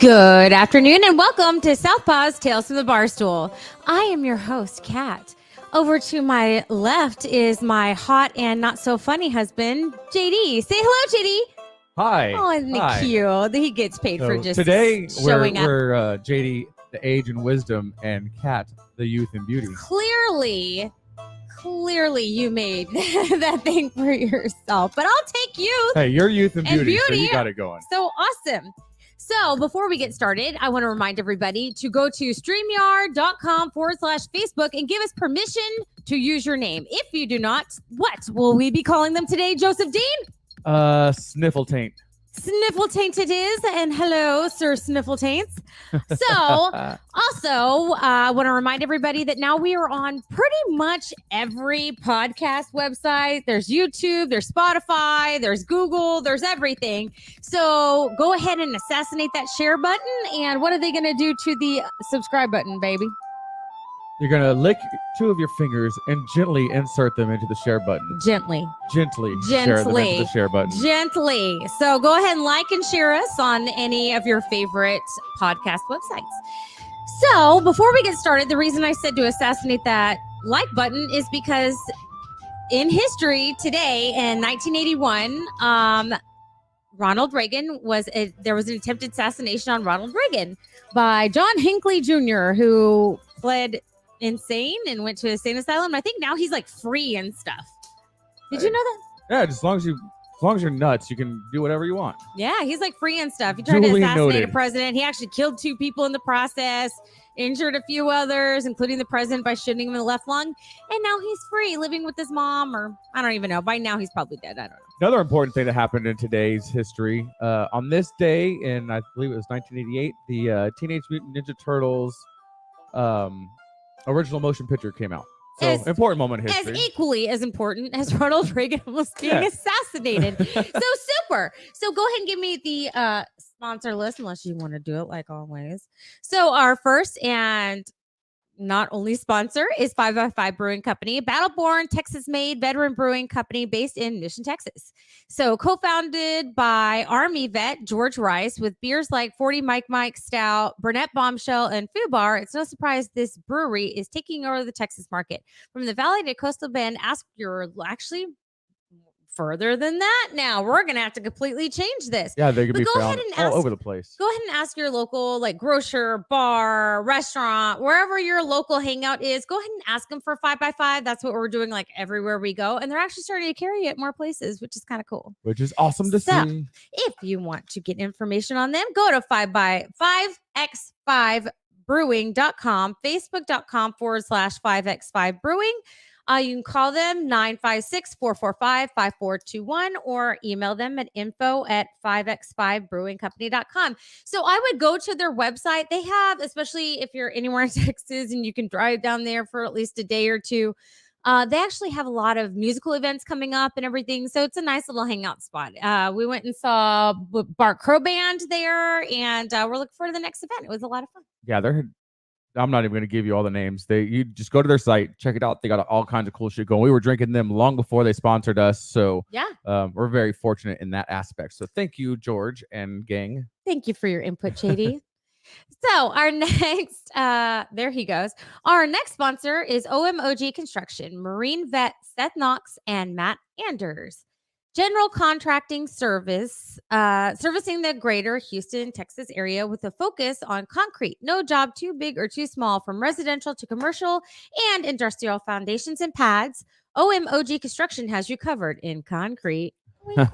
Good afternoon and welcome to Southpaw's Tales from the Barstool. I am your host, Kat. Over to my left is my hot and not so funny husband, JD. Say hello, JD. Hi. Oh, isn't he cute? He gets paid for just today showing up. We're JD, the age and wisdom, and Kat, the youth and beauty. Clearly you made that thing for yourself, but I'll take youth. Hey, you're youth and beauty, so you got it going. So awesome. So before we get started, I want to remind everybody to go to StreamYard.com/Facebook and give us permission to use your name. If you do not, what will we be calling them today, Joseph Dean? Sniffle taint. Sniffle taint it is, and hello, Sir Sniffle Taints. So, also, I want to remind everybody that now we are on pretty much every podcast website. There's YouTube, there's Spotify, there's Google, there's everything. So, go ahead and assassinate that share button. And what are they going to do to the subscribe button, baby? You're going to lick two of your fingers and gently insert them into the share button. Gently. Share them into the share button. Gently. So go ahead and like and share us on any of your favorite podcast websites. So before we get started, the reason I said to assassinate that like button is because in history today in 1981, Ronald Reagan there was an attempted assassination on Ronald Reagan by John Hinckley Jr., who fled insane and went to a insane asylum. I think now he's like free and stuff. Did you know that? Yeah, just as long as you're nuts, you can do whatever you want. Yeah, he's like free and stuff. He tried to assassinate a president. He actually killed 2 people in the process, injured a few others, including the president, by shooting him in the left lung. And now he's free, living with his mom, or I don't even know. By now, he's probably dead. I don't know. Another important thing that happened in today's history, on this day in, I believe it was 1988, the Teenage Mutant Ninja Turtles original motion picture came out. So, important moment in history. As equally as important as Ronald Reagan was being assassinated. So, super. So, go ahead and give me the sponsor list, unless you want to do it like always. So, our first and not only sponsor is 5x5 Brewing Company, Battle-born, Texas-made veteran brewing company based in Mission, Texas. So co-founded by Army vet George Rice with beers like 40 Mike Stout, Burnett Bombshell, and Foo Bar, it's no surprise this brewery is taking over the Texas market. From the Valley to Coastal Bend, ask your actually further than that. Now we're gonna have to completely change this. Yeah, they could be found all over the place. Go ahead and ask your local like grocer, bar, restaurant, wherever your local hangout is. Go ahead and ask them for 5x5. That's what we're doing like everywhere we go, and they're actually starting to carry it more places, which is kind of cool. Which is awesome to see. If you want to get information on them, go to 5x5brewing.com, facebook.com/5x5 brewing. You can call them 956-445-5421 or email them at info@5x5brewingcompany.com. So I would go to their website. They have, especially if you're anywhere in Texas and you can drive down there for at least a day or two, they actually have a lot of musical events coming up and everything. So it's a nice little hangout spot. We went and saw Bart Crow Band there, and we're looking forward to the next event. It was a lot of fun. Yeah, I'm not even going to give you all the names. You just go to their site, check it out. They got all kinds of cool shit going. We were drinking them long before they sponsored us. So yeah, we're very fortunate in that aspect. So thank you, George and gang. Thank you for your input, JD. So our next, there he goes. Our next sponsor is OMOG Construction, Marine vet Seth Knox and Matt Anders. General contracting service, servicing the greater Houston, Texas area with a focus on concrete. No job too big or too small, from residential to commercial and industrial foundations and pads. OMOG Construction has you covered in concrete. All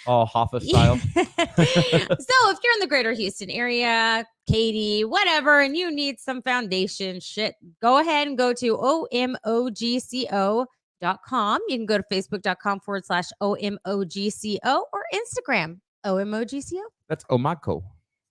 Hoffa style. So if you're in the greater Houston area, Katy, whatever, and you need some foundation shit, go ahead and go to OMOGCO.com. You can go to facebook.com/OMOGCO or Instagram OMOGCO. That's Omako.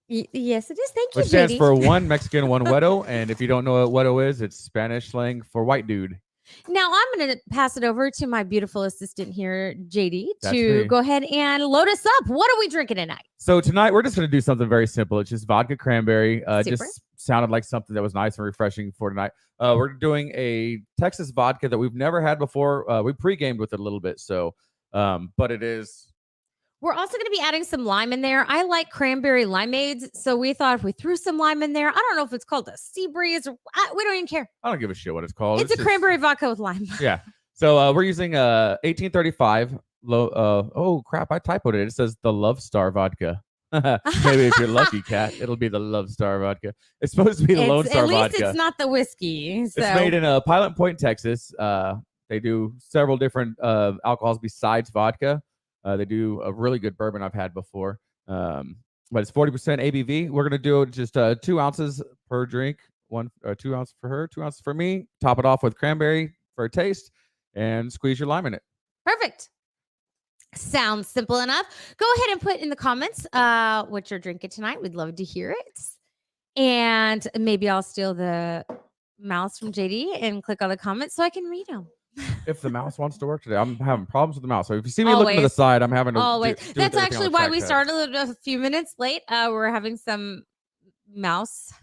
Yes, it is. Thank you, Which stands for one Mexican, one Wedo. And if you don't know what Wedo is, it's Spanish slang for white dude. Now I'm going to pass it over to my beautiful assistant here, JD, to go ahead and load us up. What are we drinking tonight? So tonight we're just going to do something very simple. It's just vodka cranberry. Just sounded like something that was nice and refreshing for tonight. We're doing a Texas vodka that we've never had before. We pre-gamed with it a little bit, so but it is. We're also going to be adding some lime in there. I like cranberry limeades, so we thought if we threw some lime in there, I don't know if it's called a sea breeze or we don't even care. I don't give a shit what it's called. It's a cranberry vodka with lime. Yeah. So we're using 1835. Oh crap! I typoed it. It says the Love Star vodka. Maybe if you're lucky, Kat, it'll be the Love Star vodka. It's supposed to be the Lone Star vodka. At least vodka. it's not the whiskey. So. It's made in Pilot Point, Texas. They do several different alcohols besides vodka. They do a really good bourbon I've had before. But it's 40% ABV. We're gonna do just 2 ounces per drink. 2 ounces for her, 2 ounces for me. Top it off with cranberry for a taste, and squeeze your lime in it. Perfect. Sounds simple enough. Go ahead and put in the comments what you're drinking tonight. We'd love to hear it. And maybe I'll steal the mouse from JD and click on the comments so I can read them. If the mouse wants to work today, I'm having problems with the mouse. So if you see me looking to the side, I'm having to. Always. That's actually why we started a few minutes late. We're having some mouse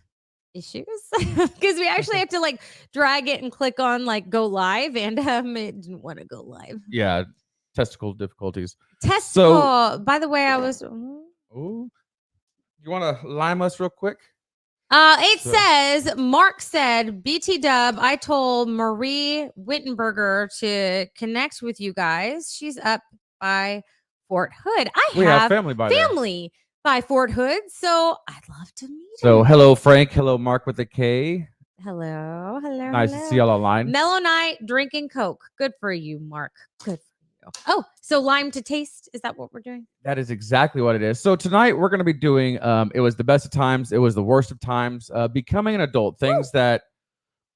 issues because we actually have to like drag it and click on like go live, and it didn't want to go live. Yeah. Testicle difficulties. By the way, I was. Oh, you want to lime us real quick? Says Mark said BT Dub. I told Marie Wittenberger to connect with you guys. She's up by Fort Hood. We have family by Fort Hood, so I'd love to meet. So hello, Frank. Hello, Mark with a K. Hello. Nice to see y'all online. Mellow night drinking Coke. Good for you, Mark. Good. Oh, so lime to taste. Is that what we're doing? That is exactly what it is. So tonight we're going to be doing, it was the best of times. It was the worst of times. Becoming an adult, things that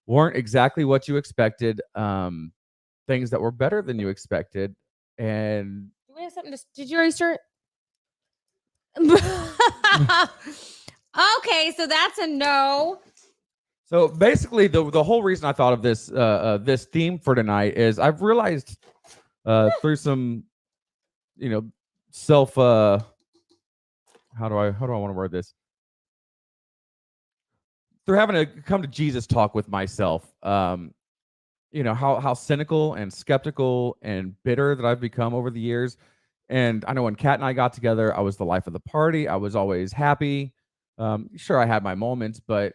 weren't exactly what you expected. Things that were better than you expected. And do we have something to, did you already start? Okay. So that's a no. So basically the whole reason I thought of this, this theme for tonight is I've realized, through some, self, how do I want to word this? Through having to come to Jesus talk with myself, how cynical and skeptical and bitter that I've become over the years. And I know when Kat and I got together, I was the life of the party. I was always happy. Sure, I had my moments, but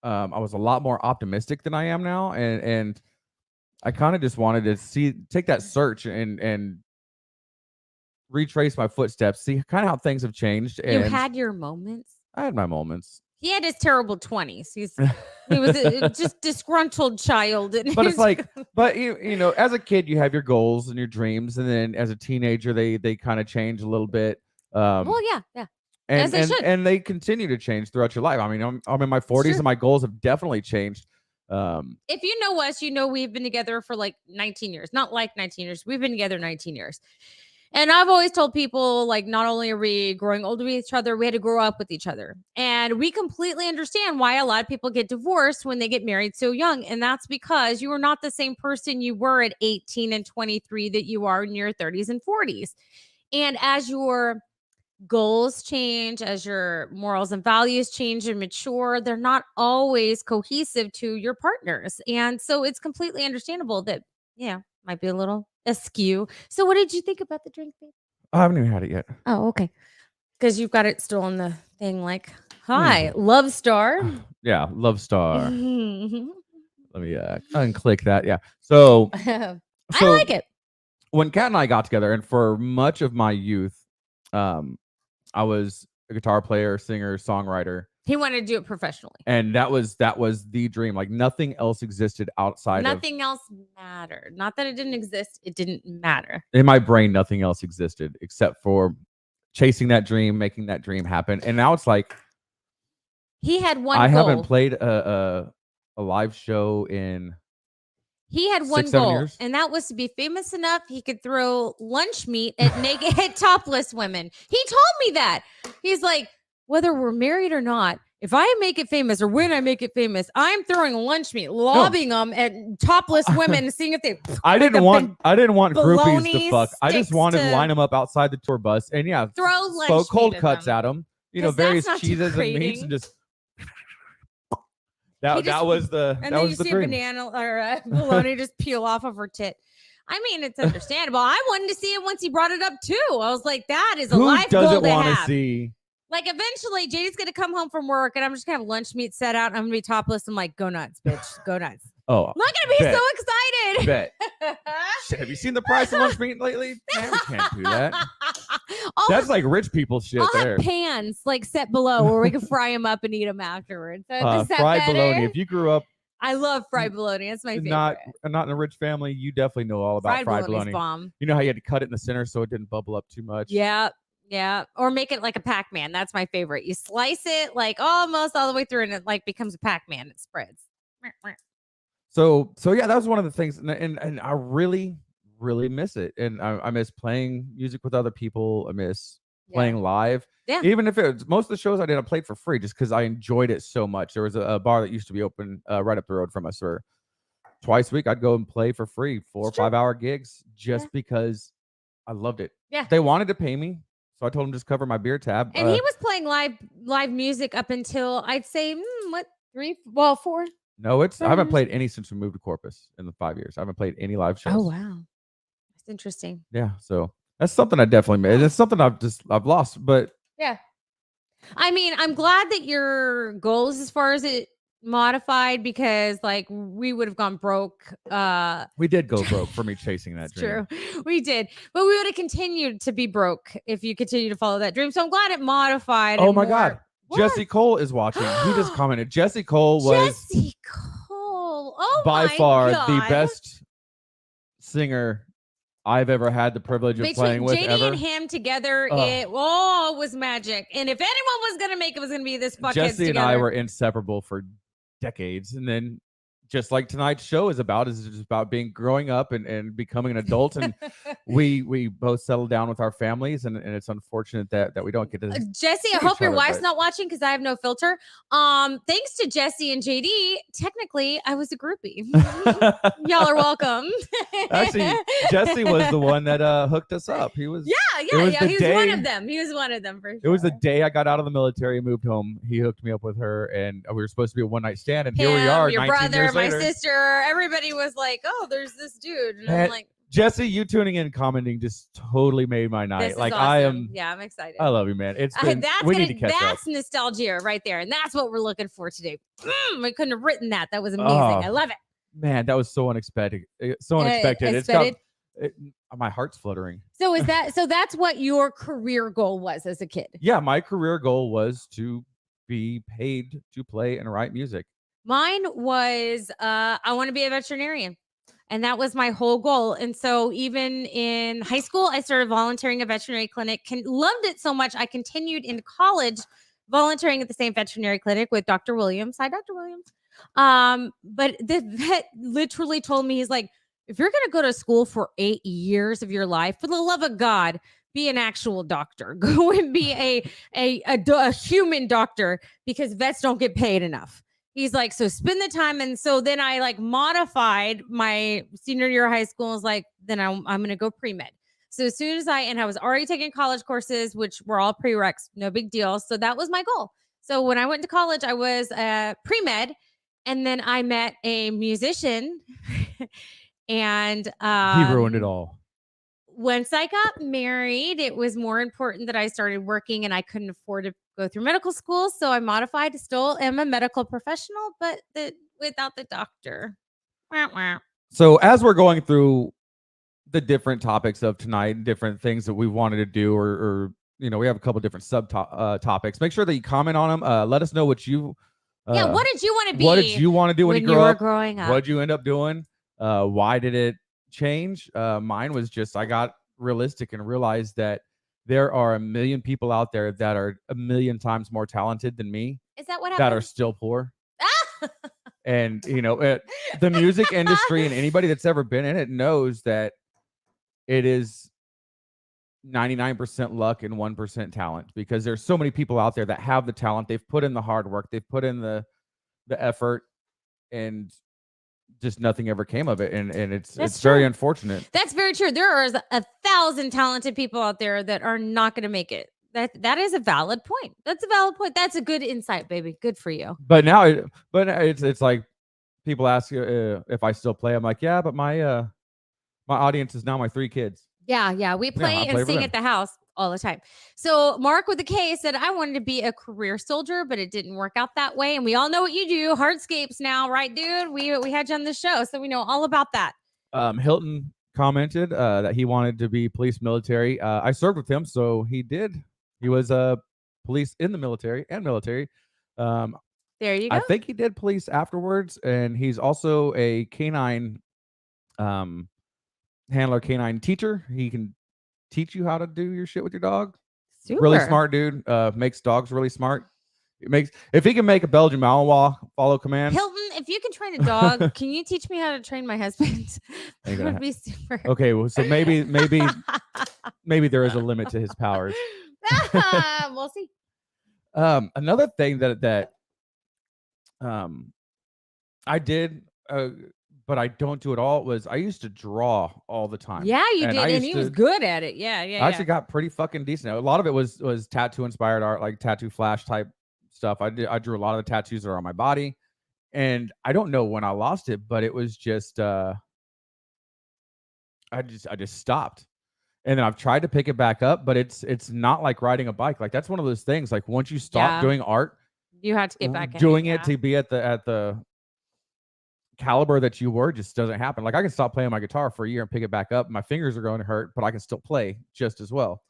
I was a lot more optimistic than I am now. And I kind of just wanted to take that search and retrace my footsteps, see kind of how things have changed. And you had your moments? I had my moments. He had his terrible 20s. He was a just disgruntled child. But it's like, as a kid, you have your goals and your dreams. And then as a teenager, they kind of change a little bit. Well, yeah. And they continue to change throughout your life. I mean, I'm in my 40s and my goals have definitely changed. If you know us, we've been together for like 19 years, not like 19 years. We've been together 19 years. And I've always told people, like, not only are we growing older with each other, we had to grow up with each other. And we completely understand why a lot of people get divorced when they get married so young. And that's because you are not the same person you were at 18 and 23 that you are in your 30s and 40s. And as your goals change, as your morals and values change and mature, they're not always cohesive to your partners. And so it's completely understandable that, might be a little askew. So what did you think about the drink, babe? I haven't even had it yet. Oh, okay. Because you've got it still on the thing like, hi, Love Star. Yeah, Love Star. Let me unclick that. Yeah. So I like it. When Kat and I got together, and for much of my youth, I was a guitar player, singer, songwriter. He wanted to do it professionally. And that was the dream. Like nothing else existed outside nothing else mattered. Not that it didn't exist. It didn't matter. In my brain, nothing else existed except for chasing that dream, making that dream happen. And now it's like he had one goal. Haven't played a live show in He had one 6-7 goal, years. and that was to be famous enough he could throw lunch meat at naked at topless women. He told me that. He's like, whether we're married or not, if I make it famous or when I make it famous, I'm throwing lunch meat, lobbing them at topless women, seeing if they. I didn't want groupies to fuck. I just wanted to line them up outside the tour bus and throw lunch cold cuts at them. Various cheeses and meats and just. That was the and that then was you the see dream. a banana or a bologna just peel off of her tit. I mean, it's understandable. I wanted to see it once he brought it up too. I was like, that is a Who life goal doesn't to want to have. see? Like, eventually, JD's gonna come home from work, and I'm just gonna have lunch meat set out. And I'm gonna be topless. I'm like, go nuts, bitch, go nuts. Oh, I'm not gonna be bet. so excited. Bet. Shit, have you seen the price of lunch meat lately? Man, we can't do that. I'll That's like rich people shit I'll there. have pans like set below where we can fry them up and eat them afterwards. Is that Fried better? bologna. If you grew up I love fried bologna. That's my favorite. not in a rich family, you definitely know all about fried bologna. Bomb. You know how you had to cut it in the center so it didn't bubble up too much? Yeah. Yeah. Or make it like a Pac-Man. That's my favorite. You slice it like almost all the way through and it like becomes a Pac-Man. It spreads. So yeah, that was one of the things. And I really, really miss it. And I miss playing music with other people. I miss playing live. Yeah. Even if it was most of the shows I did, I played for free just because I enjoyed it so much. There was a bar that used to be open right up the road from us where twice a week I'd go and play for free 4 or 5 hour gigs just because I loved it. Yeah. They wanted to pay me. So I told them just cover my beer tab. And he was playing live music up until I'd say 4. No, I haven't played any since we moved to Corpus in the 5 years. I haven't played any live shows. Oh wow. That's interesting. Yeah. So that's something I definitely made. It's something I've lost, but yeah. I mean, I'm glad that your goals as far as it modified because like we would have gone broke. We did go broke for me chasing that dream. True. We did. But we would have continued to be broke if you continue to follow that dream. So I'm glad it modified. Oh my God. What? Jesse Cole is watching. He just commented. Jesse Cole was Jesse Cole. Oh by my far God. the best singer I've ever had the privilege of playing with. JD ever. and him together, it was magic. And if anyone was gonna make it, was gonna be this fuckheads Jesse and together. I were inseparable for decades, and then just like tonight's show is just about growing up and becoming an adult, and we both settled down with our families, and it's unfortunate that we don't get to. Jesse, I hope your wife's not watching because I have no filter. Thanks to Jesse and JD, technically I was a groupie. Y'all are welcome. Actually, Jesse was the one that hooked us up. He was. Yeah. He was one of them. He was one of them for sure. It was the day I got out of the military and moved home. He hooked me up with her, and we were supposed to be a one-night stand, and here we are. Your 19 brother, years later. my sister, everybody was like, "Oh, there's this dude," and I'm like, Jesse, you tuning in, commenting, just totally made my night. This like is awesome. I am. Yeah, I'm excited. I love you, man. It's been. We need to catch up. That's nostalgia right there, and that's what we're looking for today. I couldn't have written that. That was amazing. I love it. Man, that was so unexpected. So unexpected. My heart's fluttering. So that's what your career goal was as a kid? Yeah, my career goal was to be paid to play and write music. Mine was I want to be a veterinarian. And that was my whole goal. And so even in high school, I started volunteering at a veterinary clinic. Loved it so much. I continued into college volunteering at the same veterinary clinic with Dr. Williams. Hi, Dr. Williams. But the vet literally told me, he's like, if you're going to go to school for 8 years of your life, for the love of God, be an actual doctor. Go and be a human doctor because vets don't get paid enough. He's like, so spend the time. And so then I like modified my senior year of high school. I was like, then I'm going to go pre-med. So as soon as I was already taking college courses, which were all prereqs, no big deal. So that was my goal. So when I went to college, I was pre-med, and then I met a musician and he ruined it all. Once I got married, it was more important that I started working, and I couldn't afford to go through medical school. So I modified. Still am a medical professional, but without the doctor. So as we're going through the different topics of tonight, different things that we wanted to do, or we have a couple different topics. Make sure that you comment on them. Let us know what you. What did you want to be? What did you want to do when you were growing up? What did you end up doing? Why did it change? Mine was just I got realistic and realized that there are a million people out there that are a million times more talented than me. Is that what happened? That are still poor. And the music industry and anybody that's ever been in it knows that it is 99% luck and 1% talent, because there's so many people out there that have the talent. They've put in the hard work. They've put in the effort, and just nothing ever came of it. And it's very unfortunate. That's very true. There are 1,000 talented people out there that are not going to make it. That is a valid point. That's a valid point. That's a good insight, baby. Good for you. But now it's like people ask you if I still play. I'm like, yeah, but my My audience is now my 3 kids. Yeah. We play I and play for sing them. at the house all the time. So Mark with the K said, I wanted to be a career soldier, but it didn't work out that way. And we all know what you do. Hardscapes now, right, dude? We had you on the show, so we know all about that. Hilton commented that he wanted to be police military. I served with him, so he did. He was police in the military and military. There you go. I think he did police afterwards, and he's also a canine handler, canine teacher. He can teach you how to do your shit with your dog. Super. Really smart dude. Makes dogs really smart. If he can make a Belgian Malinois follow commands. Hilton, if you can train a dog, can you teach me how to train my husband? That would be super. Okay, well, so maybe there is a limit to his powers. We'll see. Another thing that I did, but I don't do it all, was I used to draw all the time. Yeah, you did, and he was good at it. Yeah. I actually got pretty fucking decent. A lot of it was tattoo inspired art, like tattoo flash type stuff. I drew a lot of the tattoos that are on my body, and I don't know when I lost it, but it was just I just stopped. And then I've tried to pick it back up, but it's not like riding a bike. Like, that's one of those things. Like, once you stop doing art, you have to get back doing it to be at the caliber that you were, just doesn't happen. Like, I can stop playing my guitar for a year and pick it back up. My fingers are going to hurt, but I can still play just as well.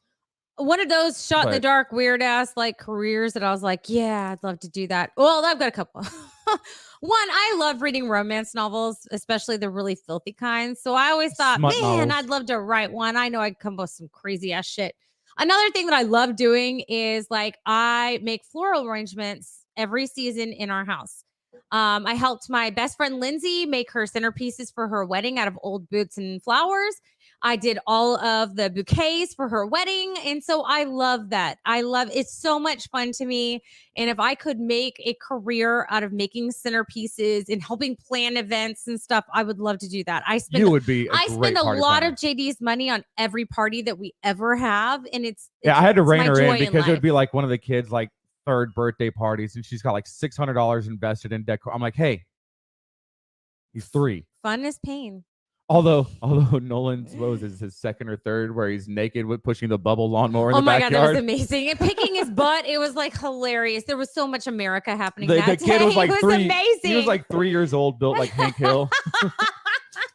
One of those shot in the dark, weird ass like careers that I was like, yeah, I'd love to do that. Well, I've got a couple. One, I love reading romance novels, especially the really filthy kinds. So I always thought, man, I'd love to write one. I know I'd come up with some crazy ass shit. Another thing that I love doing is like I make floral arrangements every season in our house. I helped my best friend Lindsay make her centerpieces for her wedding out of old boots and flowers. I did all of the bouquets for her wedding. And so I love that. It's so much fun to me. And if I could make a career out of making centerpieces and helping plan events and stuff, I would love to do that. I spend a lot of JD's money on every party that we ever have. And it's I had to rein her in because it would be like one of the kids' like 3rd birthday parties, and she's got like $600 invested in decor. I'm like, hey, he's 3. Fun is pain. Although Nolan's, what was his 2nd or 3rd, where he's naked with pushing the bubble lawnmower in the backyard. Oh my God, that was amazing. And picking his butt, it was like hilarious. There was so much America happening that the kid day. was like it was 3. Amazing. He was like 3 years old, built like Hank Hill.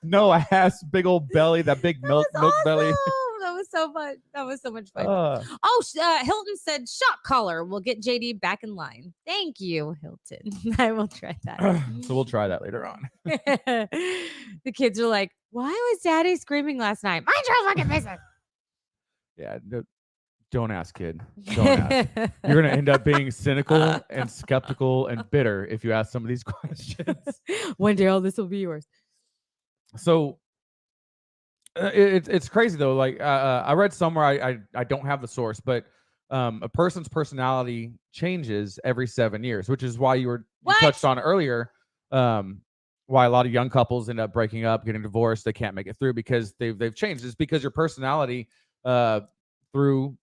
No ass, big old belly, that big milk belly. That was so fun. That was so much fun. Hilton said shot collar will get JD back in line. Thank you, Hilton. I will try that. So we'll try that later on. The kids are like, why was Daddy screaming last night? Mind your fucking business. Yeah, don't ask, kid. Don't ask. You're going to end up being cynical and skeptical and bitter if you ask some of these questions. One day all this will be yours. So it's crazy though. Like I read somewhere, I don't have the source, but a person's personality changes every 7 years, which is why you touched on earlier. Why a lot of young couples end up breaking up, getting divorced, they can't make it through because they've changed. It's because your personality through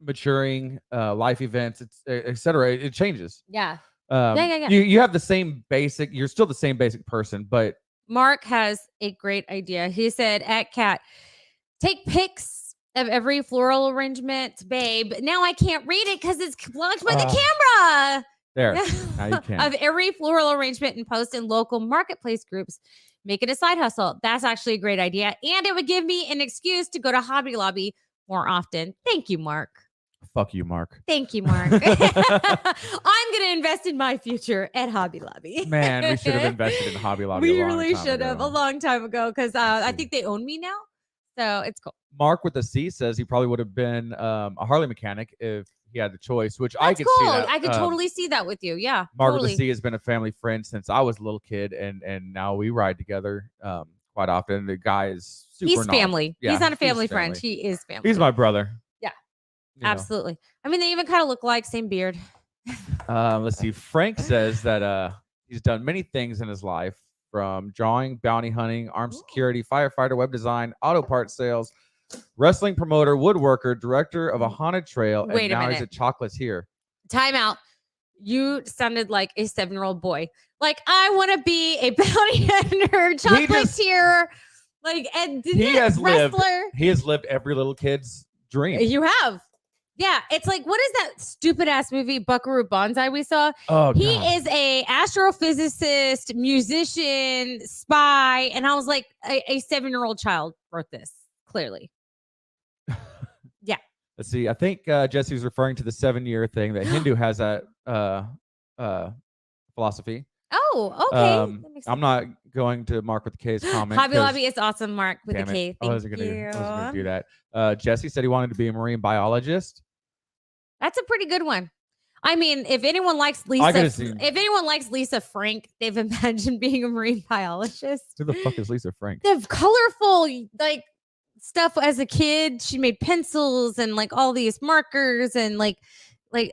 maturing, life events, etc., it changes. Yeah. You have the same basic. You're still the same basic person, but Mark has a great idea. He said, at Cat, take pics of every floral arrangement, babe. Now I can't read it because it's blocked by the camera. There. Now you can. Of every floral arrangement and post in local marketplace groups. Make it a side hustle. That's actually a great idea. And it would give me an excuse to go to Hobby Lobby more often. Thank you, Mark. Fuck you, Mark. Thank you, Mark. I'm going to invest in my future at Hobby Lobby. Man, we should have invested in Hobby Lobby. We really should have a long time ago because I think they own me now. So it's cool. Mark with a C says he probably would have been a Harley mechanic if he had the choice, which That's I could cool. see that. I could totally see that with you. Yeah. Mark totally. with a C has been a family friend since I was a little kid, and now we ride together quite often. The guy is super He's family. Yeah, he's not a family friend. He is family. He's my brother. Yeah. Absolutely. I mean, they even kind of look like, same beard. Let's see. Frank says that he's done many things in his life, from drawing, bounty hunting, armed security, firefighter, web design, auto parts sales, wrestling promoter, woodworker, director of a haunted trail, and now he's at Chocolates Here. Time out. You sounded like a 7-year-old boy. Like, I want to be a bounty hunter, Chocolates Here. Like, and didn't wrestler? He has lived every little kid's dream. You have. Yeah, it's like, what is that stupid ass movie Buckaroo Banzai we saw? Oh, he God. is a astrophysicist, musician, spy, and I was like, a 7-year-old child wrote this clearly. Yeah. Let's see. I think Jesse was referring to the 7-year thing that Hindu has that philosophy. Oh, okay. I'm not going to Mark with the K's comment. Hobby Lobby is awesome, Mark with the K. I wasn't going to do that. Jesse said he wanted to be a marine biologist. That's a pretty good one. I mean, if anyone likes Lisa Frank, they've imagined being a marine biologist. Who the fuck is Lisa Frank? The colorful, like, stuff as a kid. She made pencils and like all these markers and like Lisa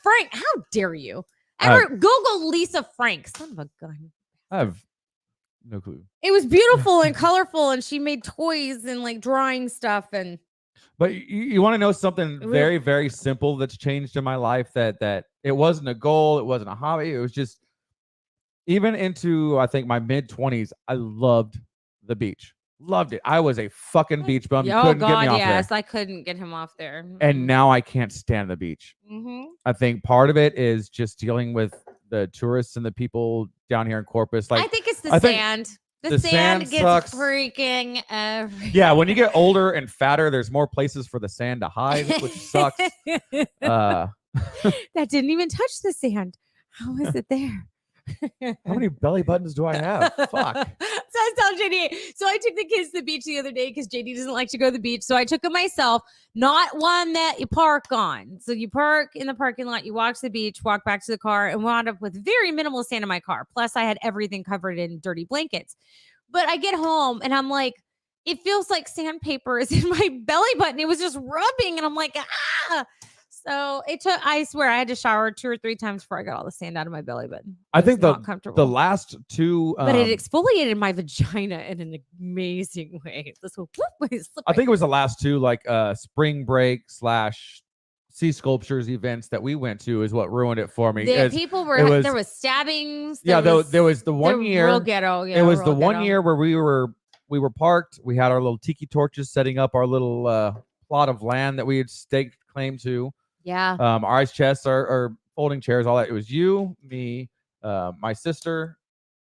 Frank. How dare you? Google Lisa Frank. Son of a gun. I have no clue. It was beautiful and colorful, and she made toys and like drawing stuff. But you want to know something very, very simple that's changed in my life, that it wasn't a goal, it wasn't a hobby, it was just, even into, I think, my mid-20s, I loved the beach. Loved it. I was a fucking beach bum. You couldn't get me off there. I couldn't get him off there. And now I can't stand the beach. I think part of it is just dealing with the tourists and the people down here in Corpus. Like, I think it's the sand. The sand gets sucks. freaking everywhere. Yeah, when you get older and fatter, there's more places for the sand to hide, which sucks. That didn't even touch the sand. How is it there? How many belly buttons do I have? Fuck. So I told JD. So I took the kids to the beach the other day because JD doesn't like to go to the beach. So I took them myself, not one that you park on. So you park in the parking lot, you walk to the beach, walk back to the car, and wound up with very minimal sand in my car. Plus, I had everything covered in dirty blankets. But I get home and I'm like, it feels like sandpaper is in my belly button. It was just rubbing, and I'm like, ah. So I swear I had to shower 2 or 3 times before I got all the sand out of my belly button. I think the last two, but it exfoliated my vagina in an amazing way. I think it was the last two, like spring break / sea sculptures events that we went to is what ruined it for me. There was stabbings. There was the one year. Real ghetto. Yeah, it was the one year where we were parked. We had our little tiki torches setting up our little plot of land that we had staked claim to. Yeah. Our ice chests, our folding chairs, all that. It was you, me, my sister.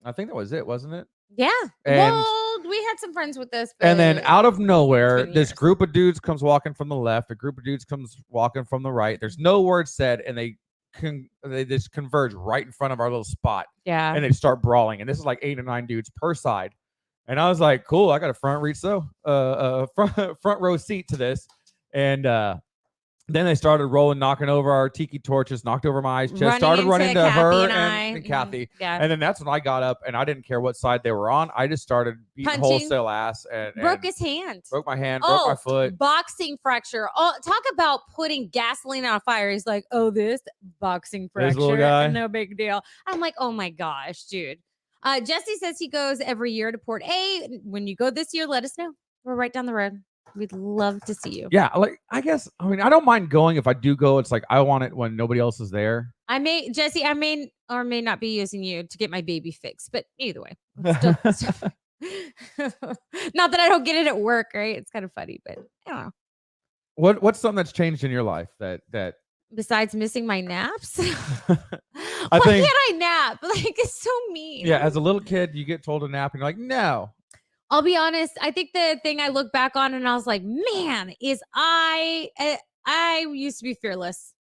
I think that was it, wasn't it? Yeah. Well, we had some friends with us. And then out of nowhere, this group of dudes comes walking from the left. A group of dudes comes walking from the right. There's no word said, and they just converge right in front of our little spot. Yeah. And they start brawling. And this is like 8 or 9 dudes per side. And I was like, cool, I got a front row seat to this. And then they started knocking over our tiki torches, knocked over my ice chest, started running to her and Kathy. Yeah. And then that's when I got up, and I didn't care what side they were on. I just started beating wholesale ass. And broke his hand. Broke my hand, broke my foot. Boxing fracture. Oh, talk about putting gasoline on a fire. He's like, oh, this boxing fracture. Little guy. No big deal. I'm like, oh my gosh, dude. Jesse says he goes every year to Port A. When you go this year, let us know. We're right down the road. We'd love to see you. Yeah, like I don't mind going. If I do go, it's like I want it when nobody else is there. Jesse, I may or may not be using you to get my baby fixed, but either way. Not that I don't get it at work, right? It's kind of funny, but I don't know. What's something that's changed in your life that besides missing my naps? Why can't I nap? Like, it's so mean. Yeah, as a little kid, you get told to nap and you're like, no. I'll be honest. I think the thing I look back on and I was like, man, is I used to be fearless.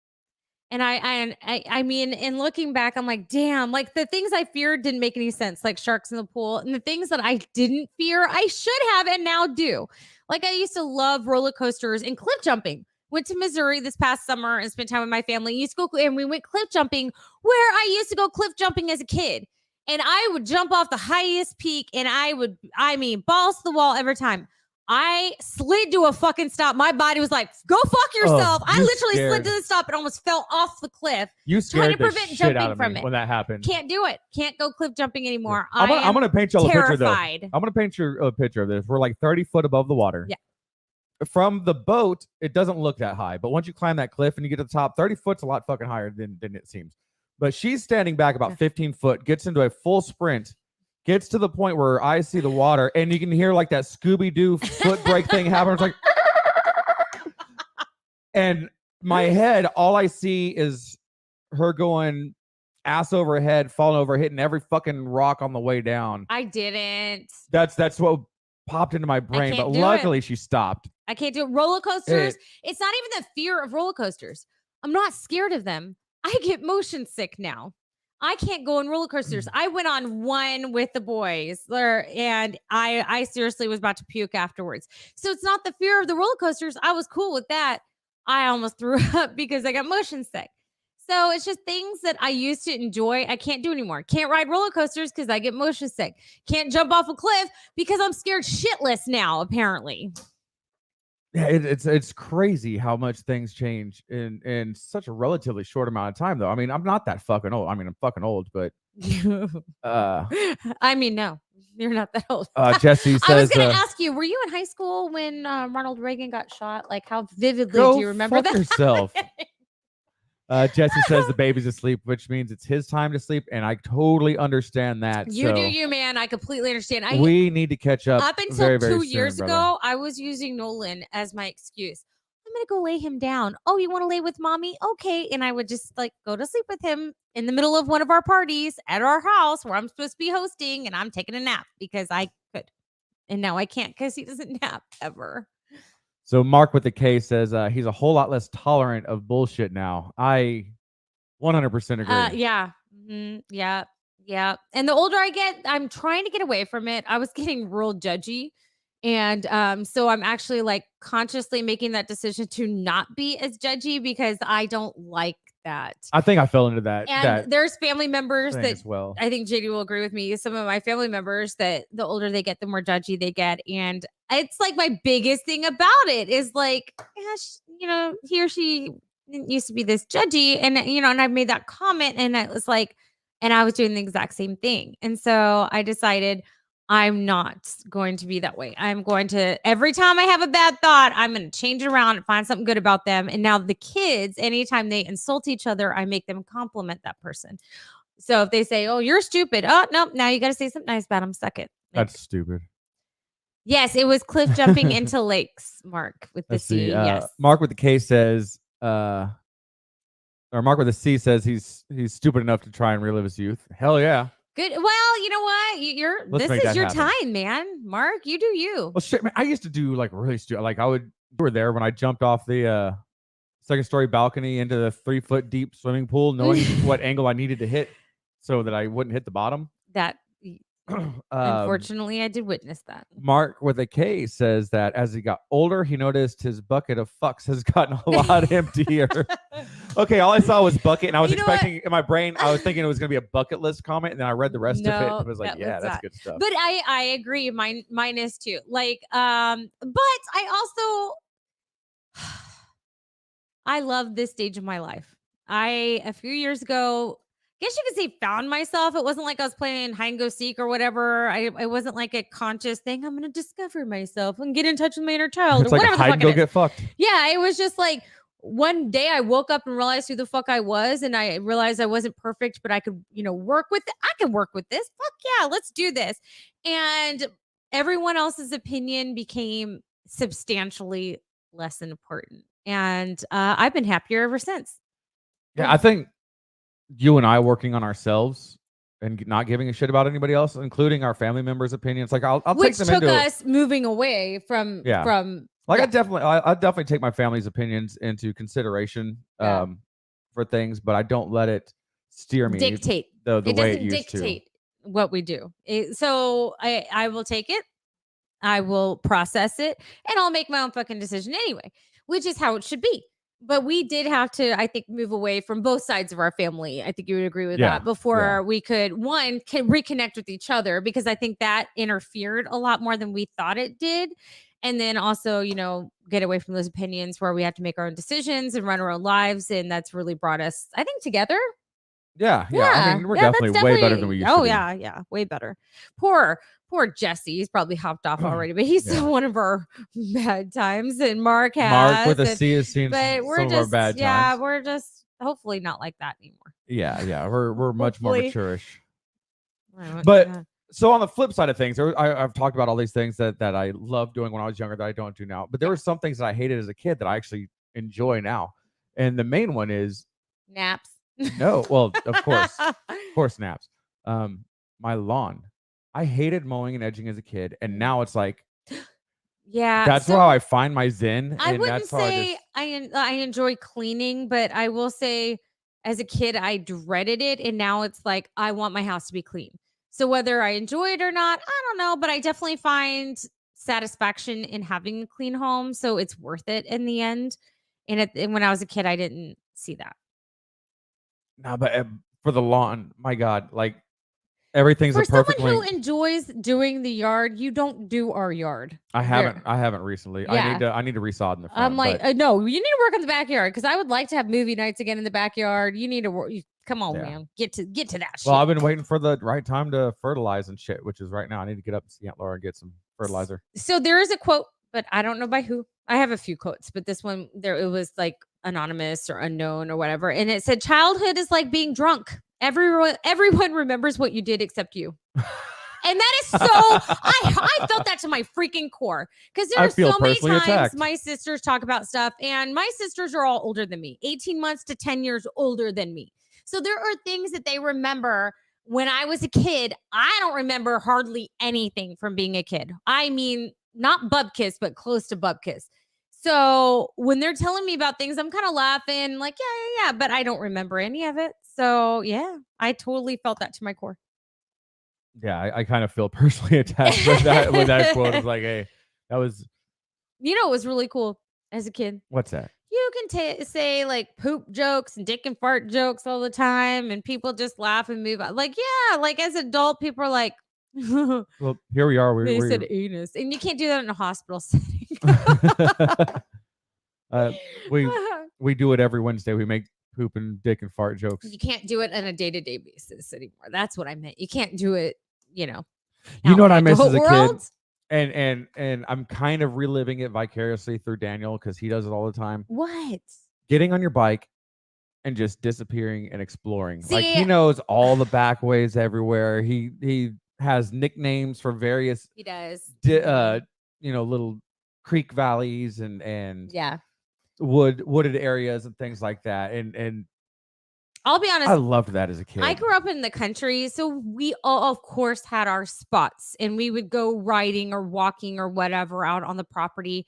And I mean, in looking back, I'm like, damn, like the things I feared didn't make any sense, like sharks in the pool. And the things that I didn't fear, I should have and now do. Like I used to love roller coasters and cliff jumping. Went to Missouri this past summer and spent time with my family. Used to go and we went cliff jumping where I used to go cliff jumping as a kid. And I would jump off the highest peak and balls to the wall every time. I slid to a fucking stop. My body was like, go fuck yourself. I literally slid to the stop and almost fell off the cliff. You scared the shit out of me when that happened. Can't do it. Can't go cliff jumping anymore. I'm going to paint you a picture though. I'm going to paint you a picture of this. We're like 30 foot above the water. Yeah. From the boat, it doesn't look that high. But once you climb that cliff and you get to the top, 30 foot's a lot fucking higher than it seems. But she's standing back about 15 foot, gets into a full sprint, gets to the point where I see the water and you can hear like that Scooby-Doo foot brake thing happen. It's like, and my head, all I see is her going ass over head, falling over, hitting every fucking rock on the way down. I didn't. That's what popped into my brain, but luckily she stopped. I can't do it. Roller coasters. It's not even the fear of roller coasters. I'm not scared of them. I get motion sick now. I can't go on roller coasters. I went on one with the boys there, and I seriously was about to puke afterwards. So it's not the fear of the roller coasters. I was cool with that. I almost threw up because I got motion sick. So it's just things that I used to enjoy. I can't do anymore. Can't ride roller coasters because I get motion sick. Can't jump off a cliff because I'm scared shitless now, apparently. Yeah, it's crazy how much things change in such a relatively short amount of time, though. I mean, I'm not that fucking old. I mean, I'm fucking old, but I mean, no, you're not that old. Jesse says, I was going to ask you, were you in high school when Ronald Reagan got shot? Like, how vividly do you remember that? Yourself. Jesse says the baby's asleep, which means it's his time to sleep, and I totally understand that. You do you, man. I completely understand. We need to catch up. Up until very, very 2 years soon, ago, brother. I was using Nolan as my excuse. I'm going to go lay him down. Oh, you want to lay with mommy? Okay. And I would just like go to sleep with him in the middle of one of our parties at our house where I'm supposed to be hosting, and I'm taking a nap because I could. And now I can't because he doesn't nap ever. So Mark with the K says he's a whole lot less tolerant of bullshit now. I 100% agree. Yeah. Mm-hmm. Yeah. Yeah. And the older I get, I'm trying to get away from it. I was getting real judgy. And so I'm actually like consciously making that decision to not be as judgy because I don't like that. I think I fell into that. And there's family members that well. I think JD will agree with me. Some of my family members that the older they get, the more judgy they get. And it's like my biggest thing about it is like, he or she used to be this judgy. And, and I've made that comment and it was like, and I was doing the exact same thing. And so I decided I'm not going to be that way. I'm going to, every time I have a bad thought, I'm going to change it around and find something good about them. And now the kids, anytime they insult each other, I make them compliment that person. So if they say, oh, you're stupid. Oh, no, now you got to say something nice about them. Suck it. That's stupid. Yes, it was cliff jumping into lakes, Mark, with the C. Yes. Mark with the K says, or Mark with the C says he's stupid enough to try and relive his youth. Hell yeah. Good. Well, you know what? This is your time, man. Mark, you do you. Well, shit, man. I used to do like really stupid. Like you were there when I jumped off the second story balcony into the 3-foot deep swimming pool, knowing what angle I needed to hit so that I wouldn't hit the bottom. That unfortunately, I did witness that. Mark with a K says that as he got older, he noticed his bucket of fucks has gotten a lot emptier. Okay, all I saw was bucket, and I was expecting in my brain, I was thinking it was going to be a bucket list comment, and then I read the rest of it, and I was like, yeah, that's good stuff. But I agree. Mine is too. Like, but I also, I love this stage of my life. A few years ago, I guess you could say found myself. It wasn't like I was playing hide and go seek or whatever. It wasn't like a conscious thing. I'm going to discover myself and get in touch with my inner child. It's or like whatever hide and go get fucked. Yeah, it was just like one day I woke up and realized who the fuck I was, and I realized I wasn't perfect, but I could, work with it. I could work with this. Fuck yeah, let's do this. And everyone else's opinion became substantially less important. And I've been happier ever since. Yeah, I think you and I working on ourselves and not giving a shit about anybody else, including our family members' opinions. Like I'll Which take them took us moving away from. Like I definitely take my family's opinions into consideration for things, but I don't let it steer me. Dictate the way it used dictate what we do. So I will take it. I will process it, and I'll make my own fucking decision anyway, which is how it should be. But we did have to, I think, move away from both sides of our family. I think you would agree with that before we could, reconnect with each other, because I think that interfered a lot more than we thought it did. And then also, get away from those opinions where we have to make our own decisions and run our own lives. And that's really brought us, I think, together. Yeah. I mean, we're definitely way better than we used to be. Oh, yeah. Way better. Poor Jesse. He's probably hopped off already, but he's still one of our bad times. And Mark with a C has seen some of our bad times. Yeah, we're just hopefully not like that anymore. Yeah. We're much more mature-ish. But So on the flip side of things, I've talked about all these things that I loved doing when I was younger that I don't do now. But there were some things that I hated as a kid that I actually enjoy now. And the main one is Naps. no. Well, of course, naps. My lawn. I hated mowing and edging as a kid, and now it's like Yeah, that's so how I find my zen. I And wouldn't that's how say I enjoy cleaning, but I will say as a kid I dreaded it, and now it's like I want my house to be clean. So whether I enjoy it or not, I don't know, but I definitely find satisfaction in having a clean home, so it's worth it in the end. And when I was a kid, I didn't see that. no, but for the lawn, my God, like everything's For a someone perfect who length. enjoys doing the yard, you don't do our yard. I haven't recently. Yeah. I need to resod in the front. I'm like, but no, you need to work on the backyard because I would like to have movie nights again in the backyard. You need to work. Come on, Yeah. man, get to that shit. well, I've been waiting for the right time to fertilize and shit, which is right now. I need to get up and see Aunt Laura and get some fertilizer. So there is a quote, but I don't know by who. I have a few quotes, but this one it was like anonymous or unknown or whatever, and it said, "Childhood is like being drunk. Everyone remembers what you did except you." And that is so I felt that to my freaking core because there I are feel so many personally times attacked. my sisters talk about stuff, and my sisters are all older than me, 18 months to 10 years older than me. So there are things that they remember when I was a kid. I don't remember hardly anything from being a kid. I mean, not bubkiss, but close to bubkiss. So when they're telling me about things, I'm kind of laughing, like, yeah, but I don't remember any of it. So yeah, I totally felt that to my core. Yeah, I kind of feel personally attacked with that quote. It's like, hey, that was You know, it was really cool as a kid. what's that? You can say like poop jokes and dick and fart jokes all the time, and people just laugh and move on. Like, yeah, like as adult, people are like, Well, here we are. they We're said anus, and you can't do that in a hospital setting. we do it every Wednesday. We make poop and dick and fart jokes. You can't do it on a day-to-day basis anymore. That's what I meant. You can't do it, You know out what in I the miss as a world? kid, and I'm kind of reliving it vicariously through Daniel because he does it all the time. What? Getting on your bike and just disappearing and exploring. Like See- he knows all the back ways everywhere. He has nicknames for various He does. little creek valleys and Yeah. wooded areas and things like that. And I'll be honest. I loved that as a kid. I grew up in the country, so we all, of course, had our spots, and we would go riding or walking or whatever out on the property.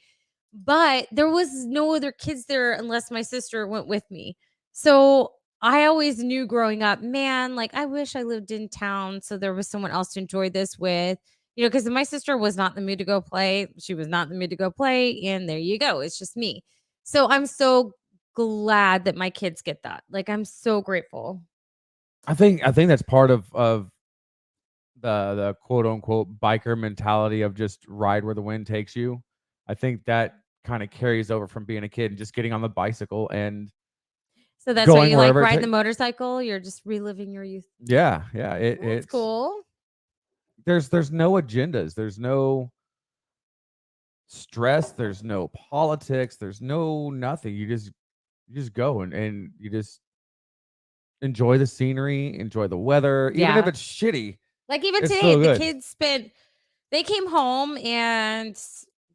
But there was no other kids there unless my sister went with me. So I always knew growing up, man, like I wish I lived in town so there was someone else to enjoy this with, because my sister was not in the mood to go play. She was not in the mood to go play, and there you go. It's just me. So I'm so glad that my kids get that. Like I'm so grateful. I think that's part of the quote unquote biker mentality of just ride where the wind takes you. I think that kind of carries over from being a kid and just getting on the bicycle and So that's why going you like wherever it riding ta- the motorcycle. You're just reliving your youth. yeah. That's It's cool. There's no agendas. There's no stress. There's no politics. There's no nothing. You just go and you just enjoy the scenery, enjoy the weather, even if Yeah. it's shitty. Like even It's today, so the good. kids they came home and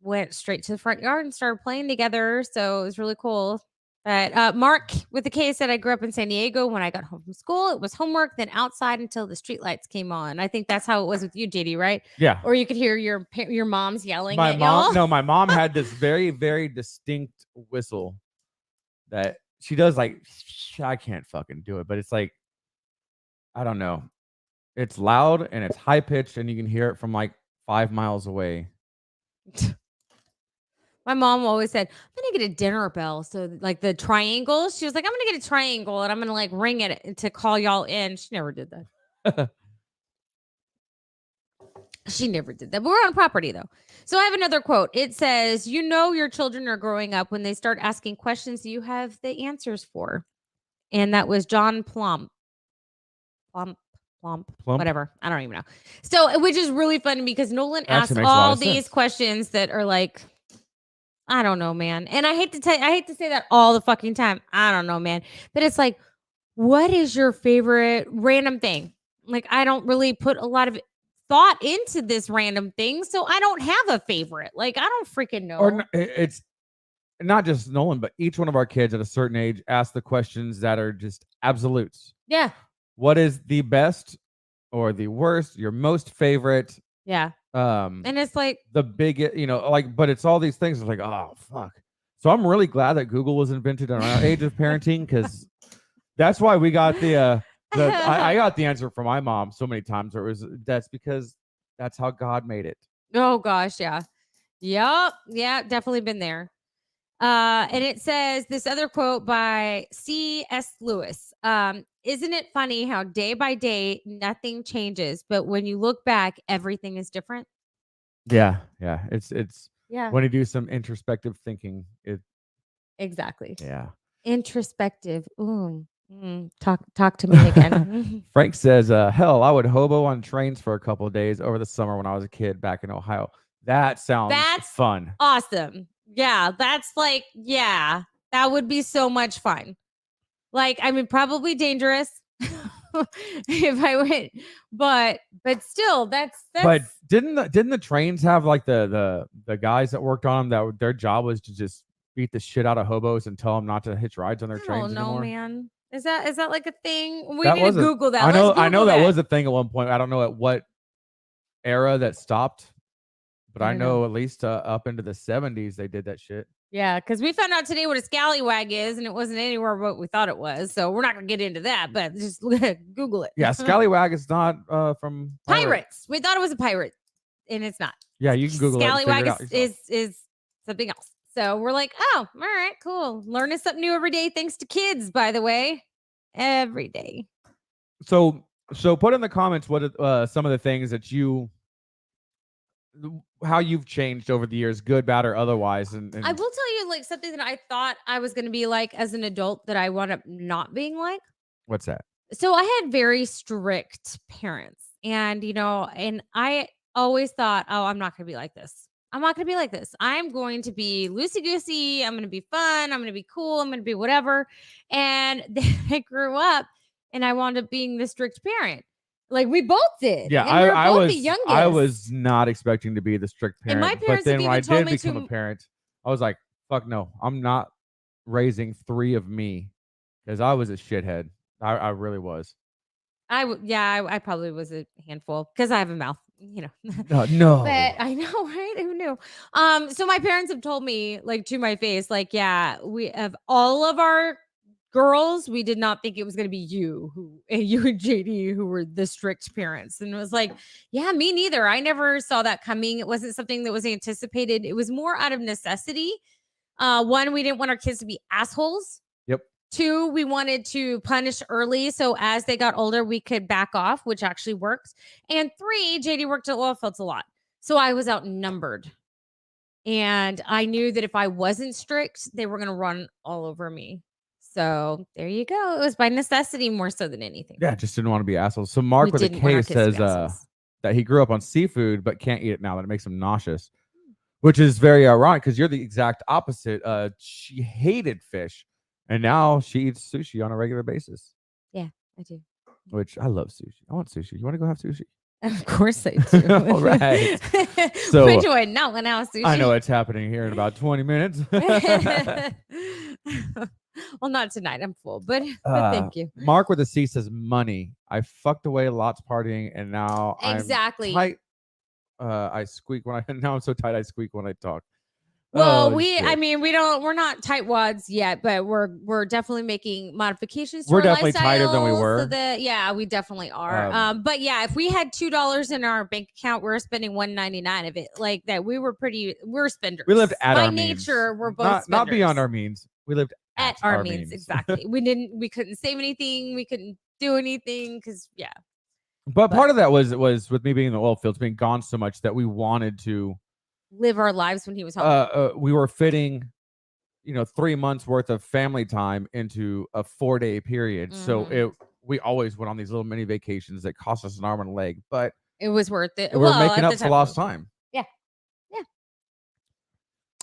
went straight to the front yard and started playing together. So it was really cool. But Mark with the K said, I grew up in San Diego. When I got home from school, it was homework, then outside until the streetlights came on. I think that's how it was with you, JD, right? Yeah. Or you could hear your mom's yelling My at mom, y'all. no, my mom had this very, very distinct whistle that she does. Like, I can't fucking do it, but it's like, I don't know. It's loud and it's high pitched, and you can hear it from like 5 miles away. My mom always said, I'm going to get a dinner bell. So like the triangle, she was like, I'm going to get a triangle and I'm going to like ring it to call y'all in. She never did that. She never did that. But we're on property though. So I have another quote. It says, your children are growing up when they start asking questions you have the answers for. And that was John Plump, whatever. I don't even know. So, which is really funny because Nolan asks Actually makes a lot all of these sense. questions that are like, I don't know, man. And I hate to say that all the fucking time. I don't know, man. But it's like, what is your favorite random thing? Like, I don't really put a lot of thought into this random thing, so I don't have a favorite. Like, I don't freaking know. Or it's not just Nolan, but each one of our kids at a certain age ask the questions that are just absolutes. Yeah. What is the best or the worst, your most favorite? Yeah. And it's like the biggest, like, but it's all these things. It's like, oh, fuck. So I'm really glad that Google was invented in our age of parenting, because that's why we got I got the answer from my mom so many times where that's because that's how God made it. Oh gosh, yeah. Yep. Yeah, definitely been there. And it says this other quote by C.S. Lewis. Isn't it funny how day by day nothing changes, but when you look back, everything is different? Yeah. It's Yeah. when you do some introspective thinking, Exactly. yeah. Introspective. Talk to me again. Frank says, hell, I would hobo on trains for a couple of days over the summer when I was a kid back in Ohio. That sounds fun. Awesome. Yeah, that's like, yeah, that would be so much fun. Like, I mean, probably dangerous if I went, but still, that's. But didn't the trains have like the guys that worked on them that their job was to just beat the shit out of hobos and tell them not to hitch rides on their trains anymore? Man. Is that like a thing? We That need to Google that. I know that was a thing at one point. I don't know at what era that stopped, but I know at least up into the 70s they did that shit. Yeah, because we found out today what a scallywag is, and it wasn't anywhere what we thought it was. So we're not gonna get into that, but just Google it. Yeah, scallywag is not from pirates. We thought it was a pirate, and it's not. Yeah, you can Google scallywag it. Scallywag is something else. So we're like, oh, all right, cool. Learning something new every day, thanks to kids, by the way. Every day. So put in the comments what some of the things that how you've changed over the years, good, bad, or otherwise. And I will tell you, like, something that I thought I was going to be like as an adult that I wound up not being like. What's that? So I had very strict parents, and and I always thought, oh, I'm not going to be like this. I'm not going to be like this. I'm going to be loosey-goosey. I'm going to be fun. I'm going to be cool. I'm going to be whatever. And then I grew up and I wound up being the strict parent. Like we both did. Yeah, I was the youngest. I was not expecting to be the strict parent. And my parents but then when I did become a parent, I was like, fuck no, I'm not raising 3 of me, because I was a shithead. I really was. I probably was a handful because I have a mouth, No. But I know, right? Who knew? So my parents have told me, like, to my face, like, yeah, we have all of our girls, we did not think it was going to be you and JD who were the strict parents. And it was like, yeah, me neither. I never saw that coming. It wasn't something that was anticipated. It was more out of necessity. One, we didn't want our kids to be assholes. Yep. 2, we wanted to punish early, so as they got older, we could back off, which actually worked. And 3, JD worked at oil fields a lot, so I was outnumbered. And I knew that if I wasn't strict, they were going to run all over me. So there you go. It was by necessity more so than anything. Yeah, just didn't want to be assholes. So Mark with a K says that he grew up on seafood but can't eat it now, that it makes him nauseous, which is very ironic because you're the exact opposite. She hated fish, and now she eats sushi on a regular basis. Yeah, I do. Which I love sushi. I want sushi. You want to go have sushi? Of course I do. All right. So when do I not want to have sushi? I know it's happening here in about 20 minutes. Well, not tonight. I'm full, but thank you. Mark with a C says money. I fucked away lots partying, and now exactly. I'm tight. I squeak when now I'm so tight I squeak when I talk. Well, we're not tightwads yet, but we're definitely making modifications to we're our definitely tighter than we were. So we definitely are. But yeah, if we had $2 in our bank account, we're spending $1.99 of it. Like that, we're spenders. We lived at by our nature. Means. We're both not beyond our means. We lived at our means. Exactly. We couldn't save anything. We couldn't do anything because But part of that was with me being in the oil fields, being gone so much that we wanted to live our lives when he was home. We were fitting, 3 months worth of family time into a 4-day period. Mm-hmm. So we always went on these little mini vacations that cost us an arm and a leg, but it was worth it. We're making up for lost time. Yeah.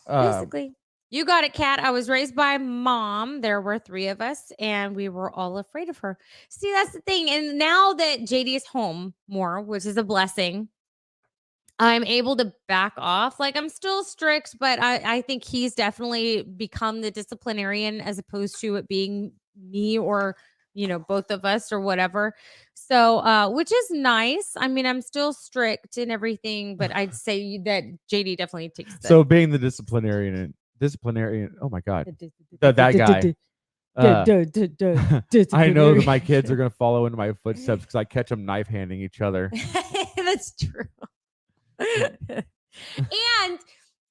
Basically. You got it, Kat. I was raised by mom. There were 3 of us, and we were all afraid of her. See, that's the thing. And now that JD is home more, which is a blessing, I'm able to back off. Like, I'm still strict, but I think he's definitely become the disciplinarian as opposed to it being me or, both of us or whatever. So, which is nice. I mean, I'm still strict and everything, but I'd say that JD definitely takes the So being the disciplinarian. Oh my God, that guy. I know that my kids are gonna follow in my footsteps because I catch them knife handing each other. That's true.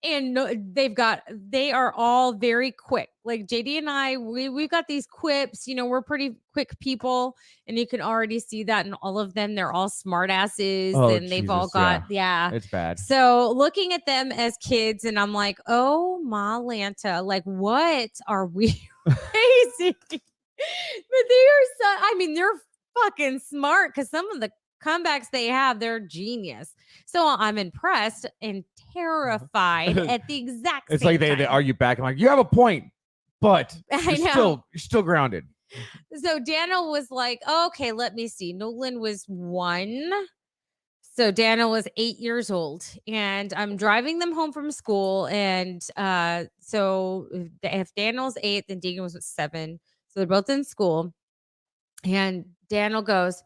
and no, they are all very quick. Like JD and I, we've got these quips. We're pretty quick people, and you can already see that in all of them. They're all smart asses, Oh, and they've all Jesus, got yeah. It's bad. So looking at them as kids, and I'm like, oh my Lanta, like what are we raising? But they are so. I mean, they're fucking smart because some of the comebacks they have, they're genius. So I'm impressed and terrified at the exact It's same like they time. argue back. I'm like, you have a point, but you're still grounded. So Daniel was like, okay, let me see. Nolan was 1. So Daniel was 8 years old, and I'm driving them home from school. And so if Daniel's 8, then Deegan was 7. So they're both in school. And Daniel goes,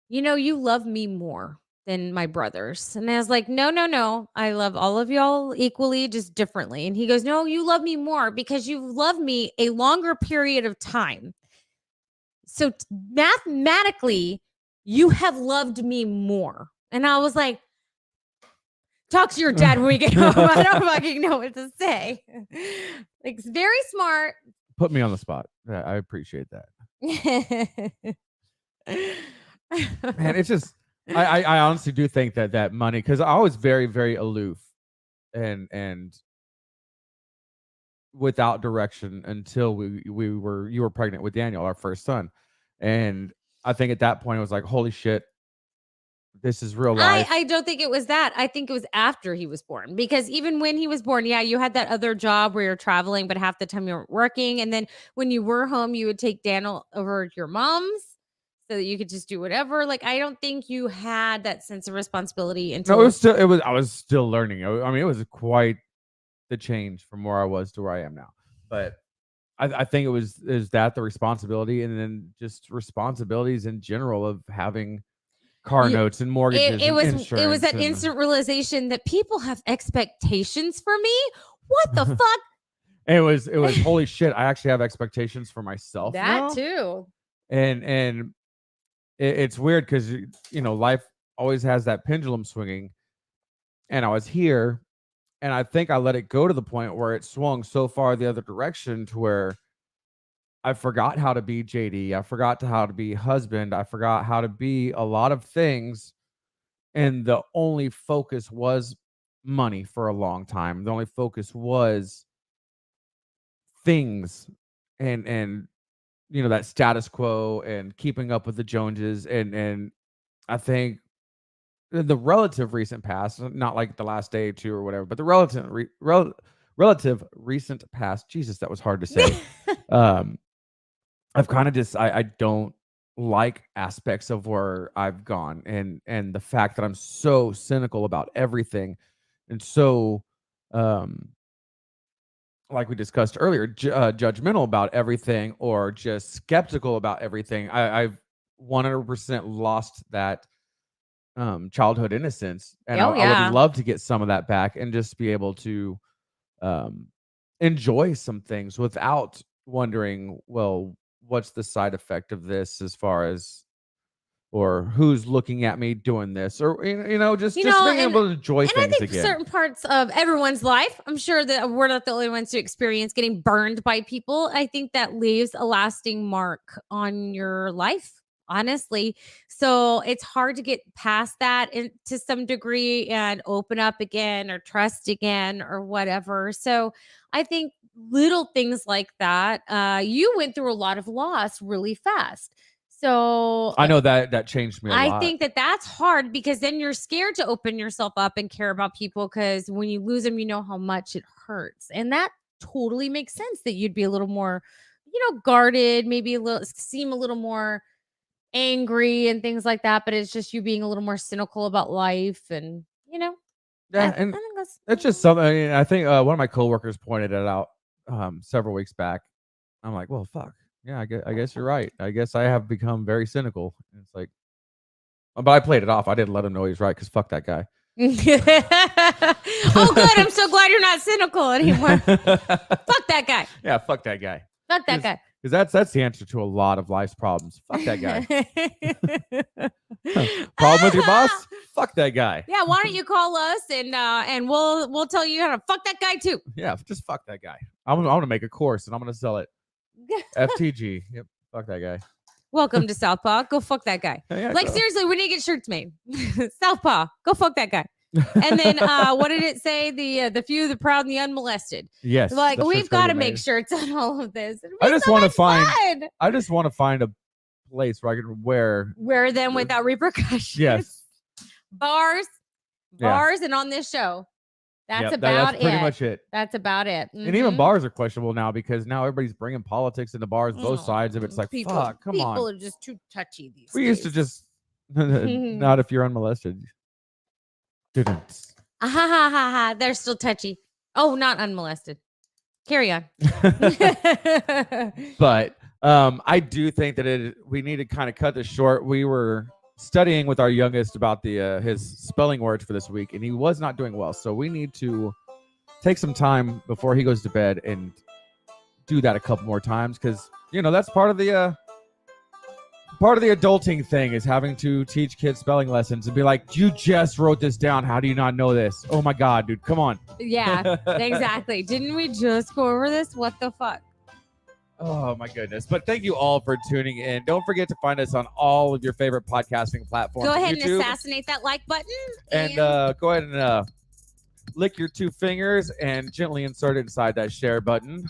you love me more than my brothers. And I was like, no. I love all of y'all equally, just differently. And he goes, no, you love me more because you've loved me a longer period of time. So mathematically, you have loved me more. And I was like, talk to your dad when we get home. I don't fucking know what to say. Like, it's very smart. Put me on the spot. I appreciate that. Man, it's just I honestly do think that money, because I was very, very aloof and without direction until you were pregnant with Daniel, our first son. And I think at that point it was like, holy shit, this is real life. I don't think it was that. I think it was after he was born, because even when he was born, yeah, you had that other job where you're traveling, but half the time you weren't working. And then when you were home, you would take Daniel over to your mom's so that you could just do whatever. Like, I don't think you had that sense of responsibility until I was still learning. I mean, it was quite the change from where I was to where I am now. But I think is that the responsibility, and then just responsibilities in general of having car notes and mortgages. It was insurance that instant realization that people have expectations for me. What the fuck? It was holy shit. I actually have expectations for myself now. That too. And it's weird because life always has that pendulum swinging, and I was here, and I think I let it go to the point where it swung so far the other direction to where I forgot how to be JD. I forgot how to be husband. I forgot how to be a lot of things. And the only focus was money for a long time. The only focus was things and that status quo and keeping up with the Joneses. And I think the relative recent past, not like the last day or two or whatever, but the relative recent past, Jesus, that was hard to say. I've kind of just I don't like aspects of where I've gone, and the fact that I'm so cynical about everything, and so like we discussed earlier, judgmental about everything, or just skeptical about everything. I've 100% lost that childhood innocence, and I would love to get some of that back and just be able to enjoy some things without wondering, well, what's the side effect of this, as far as, or who's looking at me doing this, or just being able to enjoy things and I think again. certain parts of everyone's life, I'm sure that we're not the only ones to experience getting burned by people. I think that leaves a lasting mark on your life, honestly. So it's hard to get past that to some degree and open up again or trust again or whatever. So I think little things like that. You went through a lot of loss really fast. So I know that changed me a lot. I think that's hard, because then you're scared to open yourself up and care about people, because when you lose them, you know how much it hurts. And that totally makes sense that you'd be a little more, guarded, maybe seem a little more angry and things like that. But it's just you being a little more cynical about life, and Yeah, and it's just something. I mean, I think one of my coworkers pointed it out several weeks back. I'm like, well, fuck. Yeah, I guess you're right. I guess I have become very cynical. And it's like, but I played it off. I didn't let him know he's right because fuck that guy. Oh, good. I'm so glad you're not cynical anymore. Fuck that guy. Yeah, fuck that guy. Fuck that guy. Because that's the answer to a lot of life's problems. Fuck that guy. Problem with your boss? Fuck that guy. Yeah, why don't you call us and we'll tell you how to fuck that guy too. Yeah, just fuck that guy. I'm gonna make a course and I'm gonna sell it. FTG. Yep. Fuck that guy. Welcome to Southpaw. Go fuck that guy. Yeah, like seriously, we need to get shirts made. Southpaw. Go fuck that guy. And then what did it say? The few, the proud, and the unmolested. Yes. Like we've got to make shirts on all of this. I just want to find a place where I can wear them without repercussions. Yes. Bars, and on this show. That's about it. That's pretty much it. That's about it. Mm-hmm. And even bars are questionable now because now everybody's bringing politics into bars, both sides of it. It's like, fuck, come on. People are just too touchy these days. We used to just, not if you're unmolested. Didn't. They're still touchy. Oh, not unmolested. Carry on. But I do think that we need to kind of cut this short. We were studying with our youngest about his spelling words for this week, and he was not doing well. So we need to take some time before he goes to bed and do that a couple more times because that's part of the adulting thing is having to teach kids spelling lessons and be like, you just wrote this down. How do you not know this? Oh my God, dude, come on. Yeah, exactly. Didn't we just go over this? What the fuck? Oh my goodness. But thank you all for tuning in. Don't forget to find us on all of your favorite podcasting platforms. Go ahead and assassinate that like button. And go ahead and lick your 2 fingers and gently insert it inside that share button.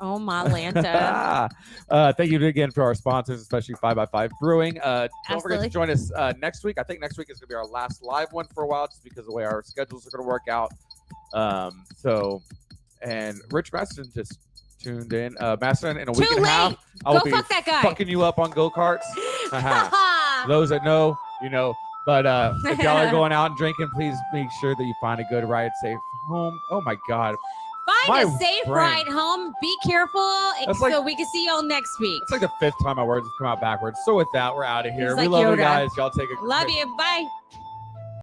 Oh my Lanta. Thank you again for our sponsors, especially 5x5 Brewing. Don't forget to join us next week. I think next week is going to be our last live one for a while just because of the way our schedules are going to work out. And Rich Masterson just tuned in. Masterson, in a week and a half, I will be fucking you up on go-karts. Those that know, But if y'all are going out and drinking, please make sure that you find a good ride, safe home. Oh my God. Find a safe ride home. Be careful so we can see y'all next week. It's like the 5th time my words have come out backwards. So with that, we're out of here. We like love Yoda. you guys. Y'all take a Love you. Bye.